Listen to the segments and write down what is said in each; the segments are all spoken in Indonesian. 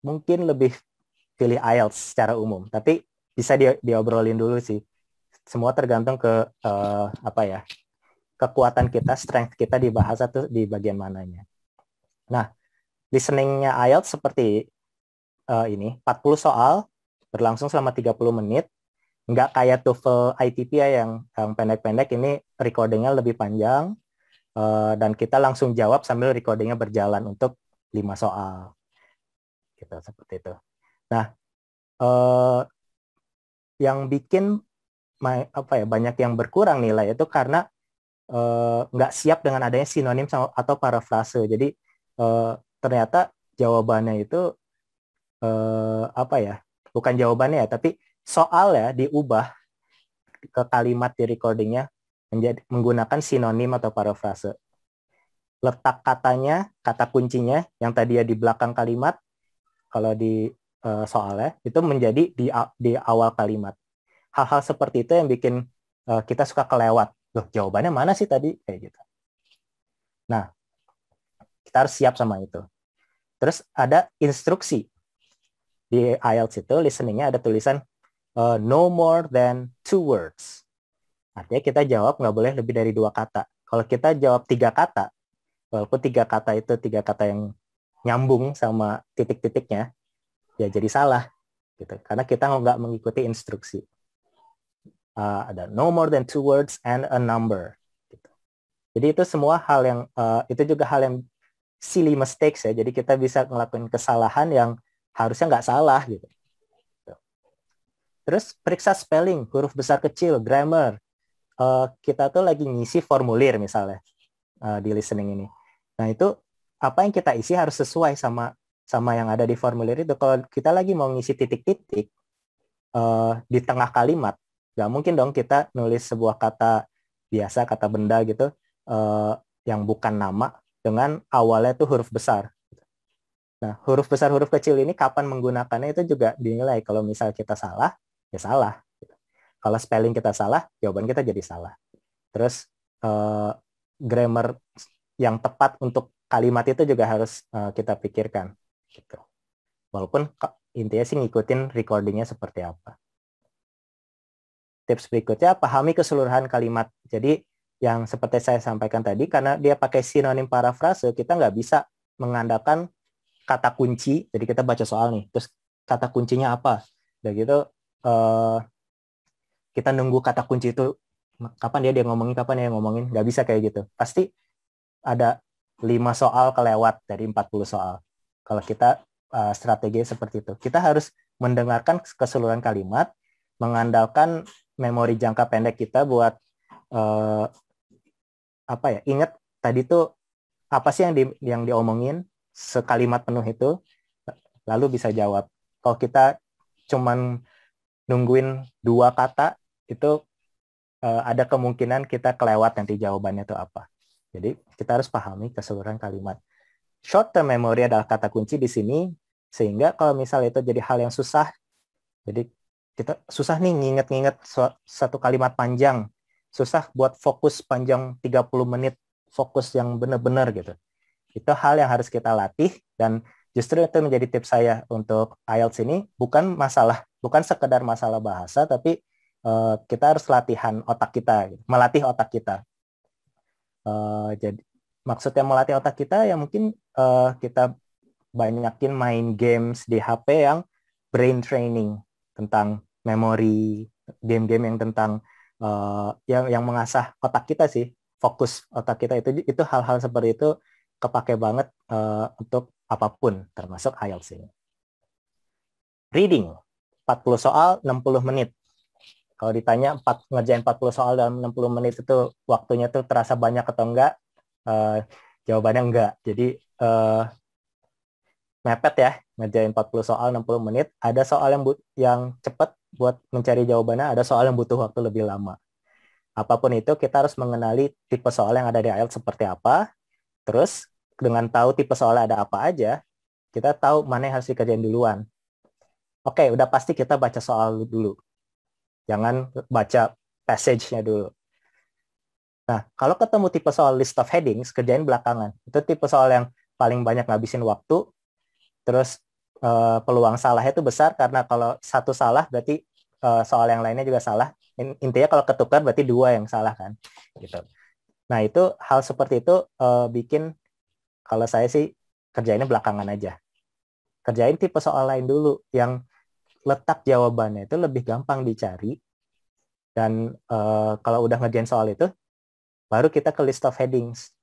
mungkin lebih pilih IELTS secara umum, tapi bisa diobrolin dulu sih. Semua tergantung ke apa ya, kekuatan kita, strength kita di bahasa tuh di bagian mananya. Nah, listeningnya IELTS seperti ini, 40 soal, berlangsung selama 30 menit, nggak kayak TOEFL ITP ya yang pendek-pendek, ini recordingnya lebih panjang, dan kita langsung jawab sambil recordingnya berjalan untuk 5 soal. Gitu, seperti itu. Nah, yang bikin apa ya, banyak yang berkurang nilai itu karena nggak siap dengan adanya sinonim atau parafrase. Jadi ternyata jawabannya itu apa ya? Bukan jawabannya ya, tapi soalnya diubah ke kalimat di recordingnya menjadi menggunakan sinonim atau parafrase. Letak katanya, kata kuncinya yang tadi ya di belakang kalimat, kalau di soalnya itu menjadi di awal kalimat. Hal-hal seperti itu yang bikin kita suka kelewat. Loh, jawabannya mana sih tadi? Kayak gitu. Nah, kita harus siap sama itu. Terus ada instruksi. Di IELTS itu listeningnya ada tulisan no more than 2 words. Artinya kita jawab nggak boleh lebih dari 2 kata. Kalau kita jawab 3 kata, walaupun 3 kata itu 3 kata yang nyambung sama titik-titiknya, ya jadi salah. Gitu. Karena kita nggak mengikuti instruksi. Ada no more than 2 words and a number. Gitu. Jadi itu semua hal yang, itu juga hal yang silly mistakes ya. Jadi kita bisa ngelakuin kesalahan yang harusnya nggak salah gitu. Terus periksa spelling, huruf besar kecil, grammar. Kita tuh lagi ngisi formulir misalnya di listening ini. Nah itu apa yang kita isi harus sesuai sama yang ada di formulir itu. Kalau kita lagi mau ngisi titik-titik di tengah kalimat, nggak mungkin dong kita nulis sebuah kata biasa, kata benda gitu, yang bukan nama dengan awalnya tuh huruf besar. Nah, huruf besar, huruf kecil ini kapan menggunakannya itu juga dinilai. Kalau misal kita salah, ya salah. Kalau spelling kita salah, jawaban kita jadi salah. Terus grammar yang tepat untuk kalimat itu juga harus kita pikirkan. Gitu. Walaupun intinya sih ngikutin recordingnya seperti apa. Tips berikutnya, pahami keseluruhan kalimat. Jadi yang seperti saya sampaikan tadi, karena dia pakai sinonim parafrase, kita nggak bisa mengandalkan kata kunci. Jadi kita baca soal nih, terus kata kuncinya apa? Dan gitu kita nunggu kata kunci itu kapan dia ngomongin, kapan dia ngomongin, nggak bisa kayak gitu. Pasti ada 5 soal kelewat dari 40 soal. Kalau kita strategi seperti itu. Kita harus mendengarkan keseluruhan kalimat, mengandalkan memori jangka pendek kita buat apa ya? Ingat tadi tuh apa sih yang diomongin sekalimat penuh itu, lalu bisa jawab. Kalau kita cuman nungguin 2 kata, itu ada kemungkinan kita kelewat nanti jawabannya itu apa. Jadi kita harus pahami keseluruhan kalimat. Short term memory adalah kata kunci di sini, sehingga kalau misalnya itu jadi hal yang susah, jadi kita susah nih nginget-nginget satu kalimat panjang, susah buat fokus panjang 30 menit, fokus yang benar-benar gitu. Itu hal yang harus kita latih, dan justru itu menjadi tips saya untuk IELTS ini, bukan sekedar masalah bahasa, tapi kita harus latihan otak kita, melatih otak kita. Jadi maksudnya melatih otak kita ya mungkin kita banyakin main games di HP yang brain training, tentang memori, game-game yang tentang yang mengasah otak kita sih, fokus otak kita. Itu hal-hal seperti itu kepake banget untuk apapun, termasuk IELTS ini. Reading, 40 soal 60 menit. Kalau ditanya ngerjain 40 soal dalam 60 menit itu waktunya tuh terasa banyak atau enggak? Jawabannya enggak. Jadi mepet ya, ngerjain 40 soal 60 menit. Ada soal yang cepat buat mencari jawabannya, ada soal yang butuh waktu lebih lama. Apapun itu, kita harus mengenali tipe soal yang ada di IELTS seperti apa. Terus, dengan tahu tipe soalnya ada apa aja, kita tahu mana yang harus dikerjain duluan. Oke, udah pasti kita baca soal dulu. Jangan baca passage-nya dulu. Nah, kalau ketemu tipe soal list of headings, kerjain belakangan. Itu tipe soal yang paling banyak ngabisin waktu, terus peluang salahnya itu besar karena kalau satu salah berarti soal yang lainnya juga salah. Intinya kalau ketukar berarti dua yang salah kan, gitu. Nah itu hal seperti itu bikin kalau saya sih kerjainnya belakangan aja. Kerjain tipe soal lain dulu yang letak jawabannya itu lebih gampang dicari dan kalau udah ngerjain soal itu baru kita ke list of headings.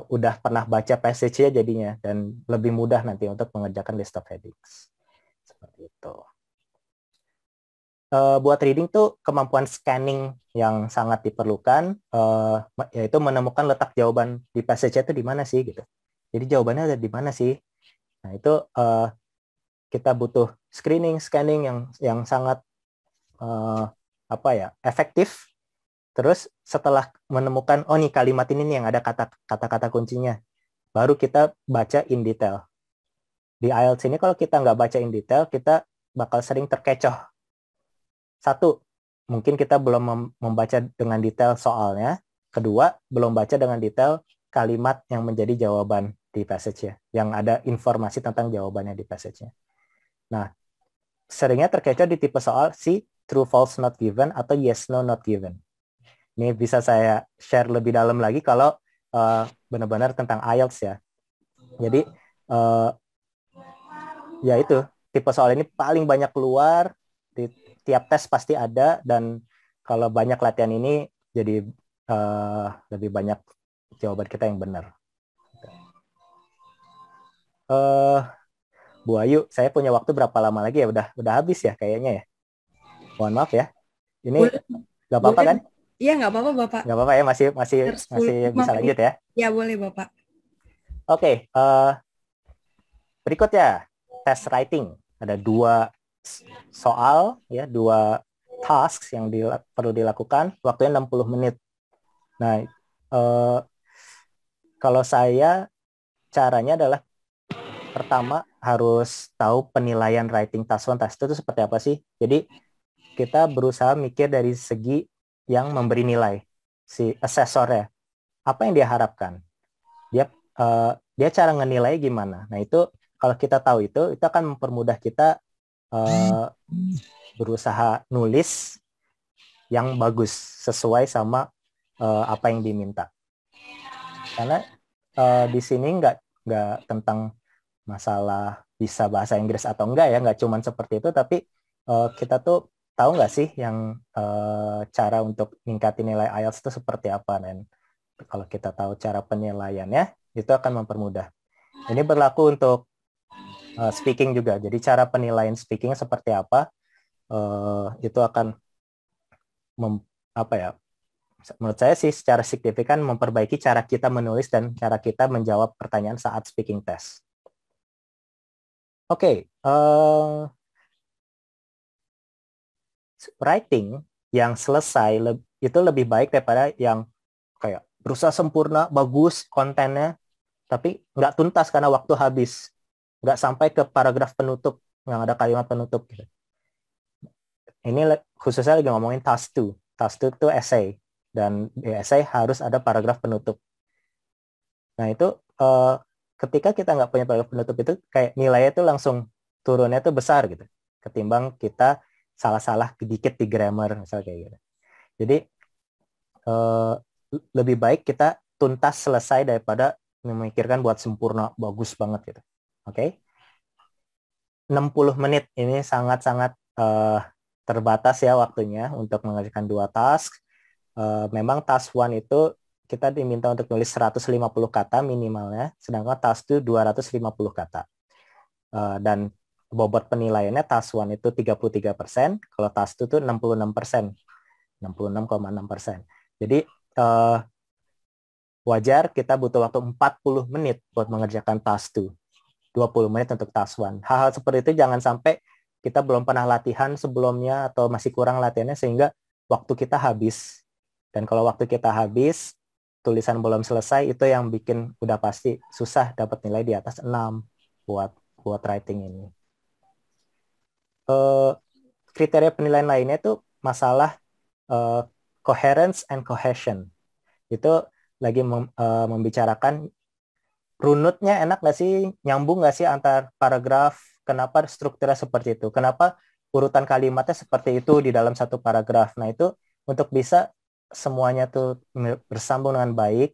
Udah pernah baca passage-nya jadinya dan lebih mudah nanti untuk mengerjakan list of headings. Seperti itu. Buat reading tuh kemampuan scanning yang sangat diperlukan, yaitu menemukan letak jawaban di passage-nya itu di mana sih gitu. Jadi jawabannya ada di mana sih? Nah itu kita butuh scanning yang sangat efektif. Terus setelah menemukan oh nih kalimat ini nih yang ada kata-kata kuncinya, baru kita baca in detail. Di IELTS ini kalau kita nggak baca in detail, kita bakal sering terkecoh. Satu, mungkin kita belum membaca dengan detail soalnya. Kedua, belum baca dengan detail kalimat yang menjadi jawaban di passage-nya, yang ada informasi tentang jawabannya di passage-nya. Nah, seringnya terkecoh di tipe soal si true false not given atau yes no not given. Ini bisa saya share lebih dalam lagi kalau benar-benar tentang IELTS ya. Jadi ya itu tipe soal ini paling banyak keluar di tiap tes pasti ada dan kalau banyak latihan ini jadi lebih banyak jawaban kita yang benar. Bu Ayu, saya punya waktu berapa lama lagi ya? Udah habis ya kayaknya ya. Mohon maaf ya. Ini Boleh, nggak apa-apa boleh. kan? Iya, nggak apa-apa, Bapak. Nggak apa-apa ya, masih masih Sekitar masih 10 bisa menit. lanjut ya. Ya, boleh, Bapak. Oke, berikutnya tes writing. Ada dua soal ya, dua tasks yang perlu dilakukan. Waktunya 60 menit. Nah, kalau saya caranya adalah pertama harus tahu penilaian writing task 1, task 2 itu seperti apa sih. Jadi kita berusaha mikir dari segi yang memberi nilai, si asesornya. Apa yang dia harapkan? Dia cara ngenilai gimana? Nah itu kalau kita tahu itu akan mempermudah kita berusaha nulis yang bagus sesuai sama apa yang diminta. Karena di sini nggak tentang masalah bisa bahasa Inggris atau enggak ya, nggak cuman seperti itu, tapi kita tuh tahu nggak sih yang cara untuk meningkatin nilai IELTS itu seperti apa, dan kalau kita tahu cara penilaiannya itu akan mempermudah. Ini berlaku untuk speaking juga. Jadi cara penilaian speaking seperti apa itu akan apa ya? Menurut saya sih secara signifikan memperbaiki cara kita menulis dan cara kita menjawab pertanyaan saat speaking test. Oke, writing yang selesai itu lebih baik daripada yang kayak berusaha sempurna, bagus kontennya, tapi nggak tuntas karena waktu habis, nggak sampai ke paragraf penutup yang ada kalimat penutup. Gitu. Ini khususnya lagi ngomongin task 2. Task 2 itu essay, dan di essay harus ada paragraf penutup. Nah itu ketika kita nggak punya paragraf penutup itu kayak nilainya itu langsung turunnya itu besar gitu, ketimbang kita salah-salah dikit di grammar misalnya kayak gitu. Jadi lebih baik kita tuntas selesai daripada memikirkan buat sempurna bagus banget gitu. Oke. 60 menit ini sangat-sangat terbatas ya waktunya untuk mengerjakan dua task. Memang task 1 itu kita diminta untuk nulis 150 kata minimalnya, sedangkan task 2 250 kata. Dan bobot penilaiannya task 1 itu 33%, kalau task 2 itu 66%. 66,6%. Jadi wajar kita butuh waktu 40 menit buat mengerjakan task 2. 20 menit untuk task 1. Hal-hal seperti itu jangan sampai kita belum pernah latihan sebelumnya atau masih kurang latihannya sehingga waktu kita habis. Dan kalau waktu kita habis, tulisan belum selesai, itu yang bikin udah pasti susah dapat nilai di atas 6 buat writing ini. Kriteria penilaian lainnya itu masalah coherence and cohesion. Itu lagi membicarakan runutnya enak nggak sih, nyambung nggak sih antar paragraf, kenapa strukturnya seperti itu, kenapa urutan kalimatnya seperti itu di dalam satu paragraf. Nah, itu untuk bisa semuanya tuh bersambung dengan baik,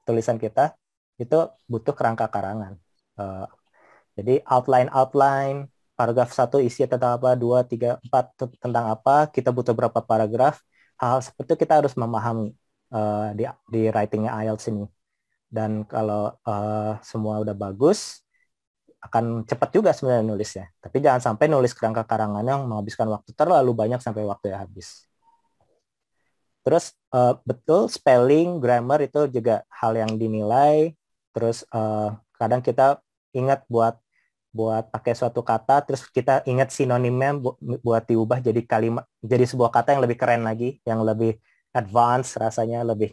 tulisan kita, itu butuh kerangka karangan. Jadi outline, paragraf 1 isi tentang apa, 2, 3, 4 tentang apa, kita butuh berapa paragraf, hal seperti itu kita harus memahami di writing-nya IELTS ini. Dan kalau semua udah bagus, akan cepat juga sebenarnya nulisnya. Tapi jangan sampai nulis kerangka karangan yang menghabiskan waktu terlalu banyak sampai waktunya habis. Terus betul spelling, grammar itu juga hal yang dinilai. Terus kadang kita ingat buat pakai suatu kata, terus kita ingat sinonimnya buat diubah jadi kalimat, jadi sebuah kata yang lebih keren lagi, yang lebih advance rasanya, lebih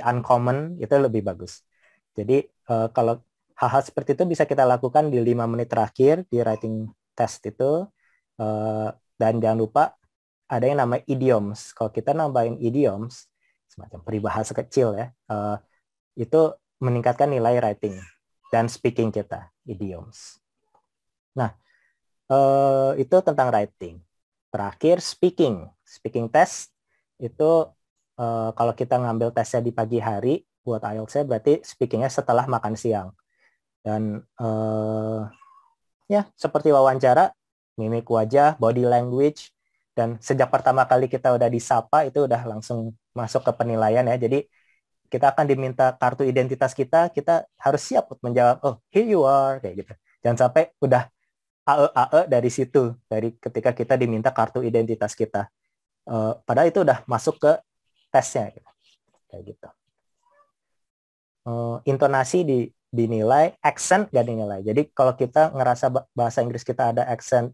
uncommon, itu lebih bagus. Jadi kalau hal-hal seperti itu bisa kita lakukan di 5 menit terakhir di writing test itu. Dan jangan lupa ada yang namanya idioms. Kalau kita nambahin idioms, semacam peribahasa kecil ya, itu meningkatkan nilai writing dan speaking kita, idioms. Nah, itu tentang writing. Terakhir, speaking test itu kalau kita ngambil tesnya di pagi hari buat IELTS-nya, berarti speakingnya setelah makan siang. Dan ya seperti wawancara, mimik wajah, body language, dan sejak pertama kali kita udah disapa itu udah langsung masuk ke penilaian ya. Jadi kita akan diminta kartu identitas kita harus siap untuk menjawab, oh here you are, kayak gitu. Jangan sampai udah AE dari situ, dari ketika kita diminta kartu identitas kita. Padahal itu udah masuk ke tesnya, gitu. Kayak gitu. Intonasi dinilai, accent gak dinilai. Jadi kalau kita ngerasa bahasa Inggris kita ada accent